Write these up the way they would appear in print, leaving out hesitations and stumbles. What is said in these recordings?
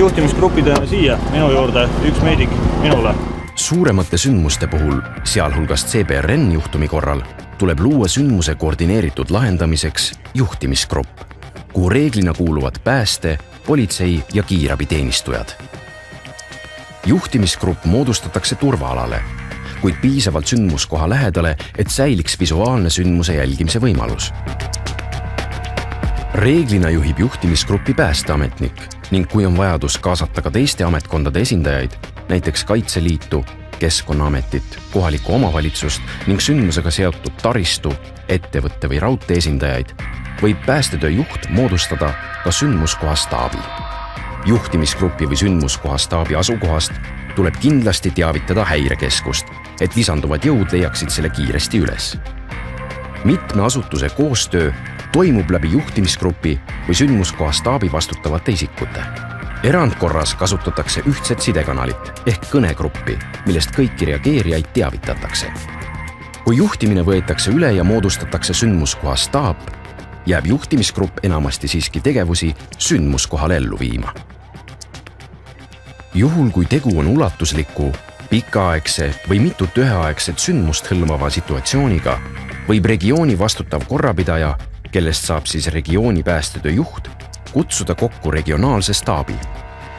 juhtimisgruppidena siia minu juurde, üks meedik minule. Suuremate sündmuste puhul, sealhulgas CBRN juhtumi korral, tuleb luua sündmuse koordineeritud lahendamiseks juhtimisgrupp, kuhu reeglina kuuluvad pääste, politsei ja kiirabiteenistujad. Juhtimisgrupp moodustatakse turvaalale, kuid piisavalt sündmuskoha lähedale, et säiliks visuaalne sündmuse jälgimise võimalus. Reeglina juhib juhtimisgruppi päästeametnik ning kui on vajadus kaasata ka teiste ametkondade esindajaid, näiteks Kaitseliitu, Keskkonnaametit, kohalikku omavalitsust ning sündmusega seotud taristu, ettevõtte või raudtee esindajaid, võib päästetöö juht moodustada ka sündmuskoha staabi. Juhtimisgruppi või sündmuskoha staabi asukohast tuleb kindlasti teavitada häirekeskust, et lisanduvad jõud leiaksid selle kiiresti üles. Mitme asutuse koostöö toimub läbi juhtimisgrupi või sündmuskoha staabi vastutavate isikute. Erandkorras kasutatakse ühtset sidekanalit ehk kõnegruppi, millest kõiki reageerijaid teavitatakse. Kui juhtimine võetakse üle ja moodustatakse sündmuskoha staap, jääb juhtimisgrupp enamasti siiski tegevusi sündmuskohal ellu viima. Juhul, kui tegu on ulatusliku, pikaaegse või mitut üheaegset sündmust hõlmava situatsiooniga, võib regiooni vastutav korrapidaja, kellest saab siis regiooni päästetöö juht, kutsuda kokku regionaalse staabi.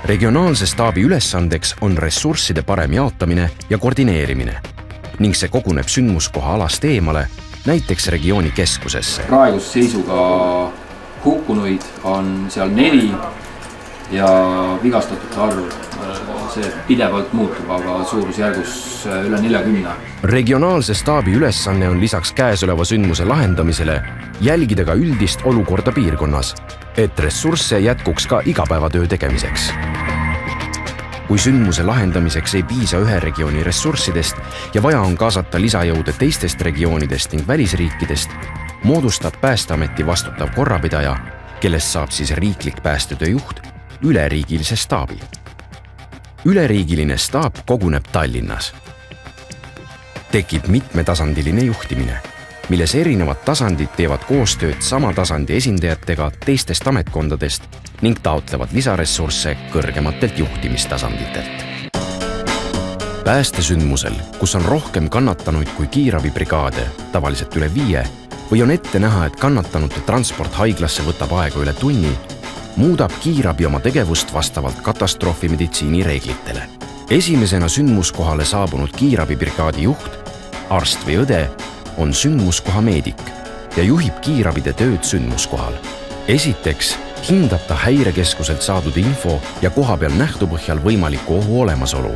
Regionaalse staabi ülesandeks on ressursside parem jaotamine ja koordineerimine ning see koguneb sündmuskoha alast eemale, näiteks regiooni keskusesse. Praeguse seisuga hukkunuid on seal 4 ja vigastatute arv see pidevalt muutub, aga suurusjärgus üle 40. Regionaalse staabi ülesanne on lisaks käesoleva sündmuse lahendamisele jälgida ka üldist olukorda piirkonnas, et ressursse jätkuks ka igapäevatöö tegemiseks. Kui sündmuse lahendamiseks ei piisa ühe regiooni ressurssidest ja vaja on kaasata lisajõude teistest regioonidest ning välisriikidest, moodustab Päästeameti vastutav korrapidaja, kellest saab siis riiklik päästetöö juht, üleriigilise staabi. Üleriigiline staap koguneb Tallinnas. Tekib mitmetasandiline juhtimine, milles erinevad tasandid teevad koostööd sama tasandi esindajatega teistest ametkondadest ning taotlevad lisaressursse kõrgematelt juhtimistasanditelt. Päästesündmusel, kus on rohkem kannatanuid kui kiirabibrigaade, tavaliselt üle 5, või on ette näha, et kannatanute transport haiglasse võtab aega üle tunni, muudab kiirabi oma tegevust vastavalt katastroofimeditsiini reeglitele. Esimesena sündmuskohale saabunud kiirabibrigaadi juht, arst või õde, on sündmuskoha meedik ja juhib kiirabide tööd sündmuskohal. Esiteks hindab ta häirekeskuselt saadud info ja kohapeal nähtu põhjal võimaliku ohu olemasolu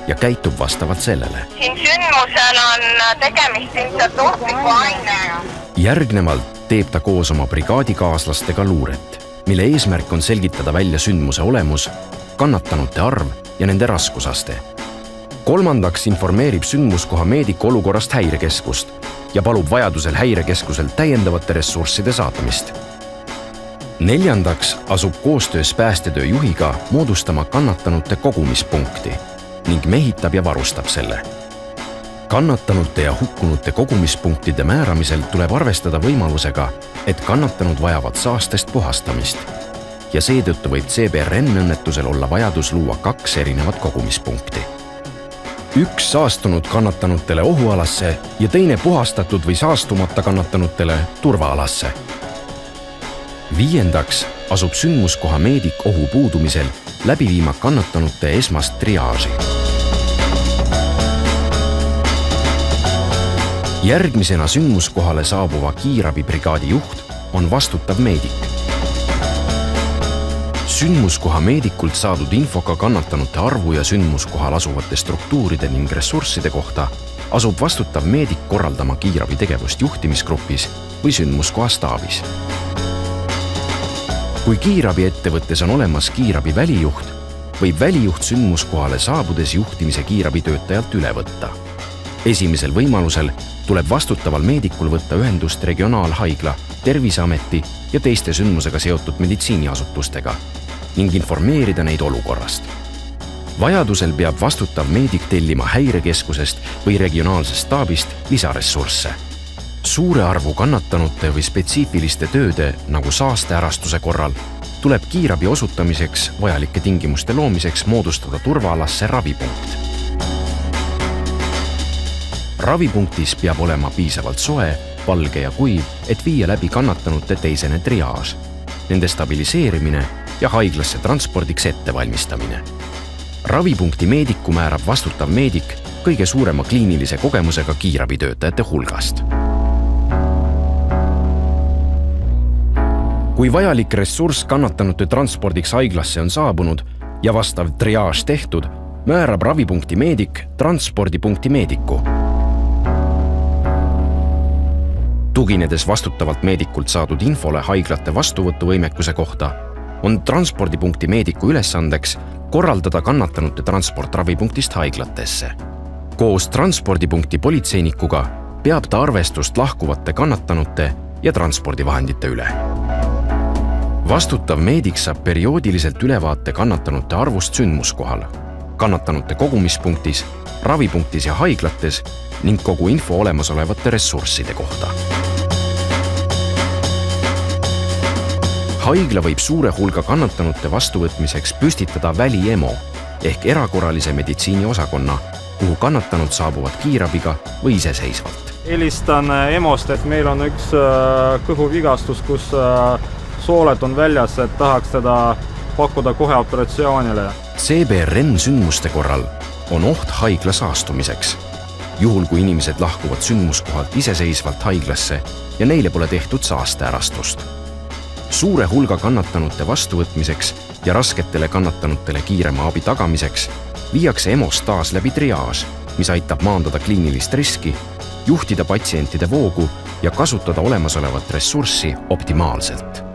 ja käitub vastavalt sellele. Siin sündmusel on tegemist ilmselt ohtliku ainega. Järgnevalt teeb ta koos oma brigaadikaaslastega luuret, mille eesmärk on selgitada välja sündmuse olemus, kannatanute arv ja nende raskusaste. Kolmandaks informeerib sündmuskoha meedik olukorrast häirekeskust ja palub vajadusel häirekeskusel täiendavate ressursside saatmist. Neljandaks asub koostöös päästetöö juhiga moodustama kannatanute kogumispunkti ning mehitab ja varustab selle. Kannatanute ja hukkunute kogumispunktide määramisel tuleb arvestada võimalusega, et kannatanud vajavad saastest puhastamist ja seetõttu võib CBRN õnnetusel olla vajadus luua 2 erinevat kogumispunkti. Üks saastunud kannatanutele ohualasse ja teine puhastatud või saastumata kannatanutele turvaalasse. Viiendaks asub sündmuskoha meedik ohu puudumisel läbi viima kannatanute esmast triaaži. Järgmisena sündmuskohale saabuva kiirabibrigaadi juht on vastutav meedik. Sündmuskoha meedikult saadud infoga kannatanute arvu ja sündmuskohal asuvate struktuuride ning ressursside kohta asub vastutav meedik korraldama kiirabi tegevust juhtimisgrupis või sündmuskoha staabis. Kui kiirabiettevõttes on olemas kiirabi välijuht, võib välijuht sündmuskohale saabudes juhtimise kiirabitöötajalt üle võtta. Esimesel võimalusel tuleb vastutaval meedikul võtta ühendust regionaalhaigla, Terviseameti ja teiste sündmusega seotud meditsiiniasutustega ning informeerida neid olukorrast. Vajadusel peab vastutav meedik tellima häirekeskusest või regionaalsest staabist lisaressursse. Suure arvu kannatanute või spetsiifiliste tööde nagu saasteärastuse korral tuleb kiirabi osutamiseks vajalike tingimuste loomiseks moodustada turvaalasse ravipunkt. Ravipunktis peab olema piisavalt soe, valge ja kuiv, et viia läbi kannatanute teisene triaaž, nende stabiliseerimine ja haiglasse transpordiks ettevalmistamine. Ravipunkti meediku määrab vastutav meedik kõige suurema kliinilise kogemusega kiirabitöötajate hulgast. Kui vajalik ressurss kannatanute transpordiks haiglasse on saabunud ja vastav triaaž tehtud, määrab ravipunkti meedik transpordipunkti meediku. Tuginedes vastutavalt meedikult saadud infole haiglate vastuvõtuvõimekuse kohta, on transpordipunkti meediku ülesandeks korraldada kannatanute transport ravipunktist haiglatesse. Koos transpordipunkti politseinikuga peab ta arvestust lahkuvate kannatanute ja transpordivahendite üle. Vastutav meedik saab perioodiliselt ülevaate kannatanute arvust sündmuskohal, kannatanute kogumispunktis, ravipunktis ja haiglates ning kogu info olemasolevate ressursside kohta. Haigla võib suure hulga kannatanute vastuvõtmiseks püstitada väliemo ehk erakorralise meditsiini osakonna, kuhu kannatanud saabuvad kiirabiga või iseseisvalt. Helistan EMO-st, et meil on üks kõhuvigastus, kus sooled on väljas, et tahaks teda pakkuda kohe operatsioonile. CBRN sündmuste korral on oht haigla saastumiseks. Juhul, kui inimesed lahkuvad sündmuskohalt iseseisvalt haiglasse ja neile pole tehtud saasteärastust. Suure hulga kannatanute vastuvõtmiseks ja rasketele kannatanutele kiirema abi tagamiseks viiakse EMO-s taas läbi triaaž, mis aitab maandada kliinilist riski, juhtida patsientide voogu ja kasutada olemasolevat ressurssi optimaalselt.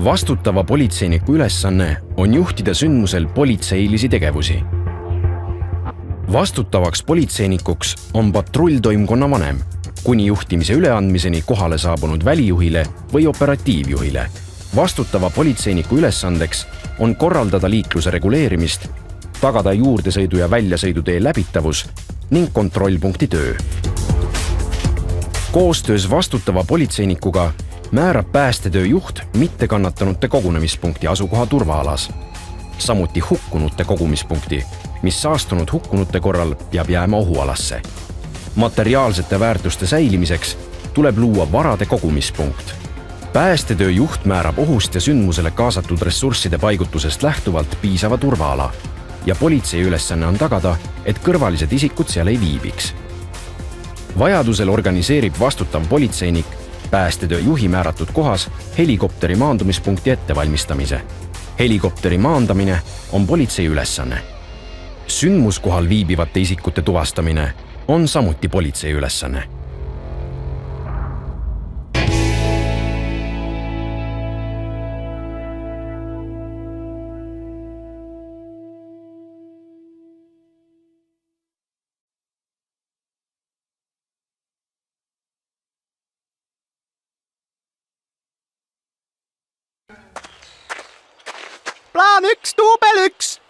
Vastutava politseiniku ülesanne on juhtida sündmusel politseilisi tegevusi. Vastutavaks politseinikuks on patrulltoimkonna vanem, kuni juhtimise üleandmiseni kohale saabunud välijuhile või operatiivjuhile. Vastutava politseiniku ülesandeks on korraldada liikluse reguleerimist, tagada juurdesõidu ja väljasõidutee läbitavus ning kontrollpunkti töö. Koostöös vastutava politseinikuga määrab päästetöö juht mittekannatanute kogunemispunkti asukoha turvaalas, samuti hukkunute kogumispunkti, mis saastunud hukkunute korral peab jääma ohualasse. Materiaalsete väärtuste säilimiseks tuleb luua varade kogumispunkt. Päästetöö juht määrab ohust ja sündmusele kaasatud ressursside paigutusest lähtuvalt piisava turvaala ja politsei ülesanne on tagada, et kõrvalised isikud seal ei viibiks. Vajadusel organiseerib vastutav politseinik päästetöö juhi määratud kohas helikopteri maandumispunkti ettevalmistamise. Helikopteri maandamine on politsei ülesanne. Sündmuskohal viibivate isikute tuvastamine on samuti politsei ülesanne. Plaan 1, duubel 1.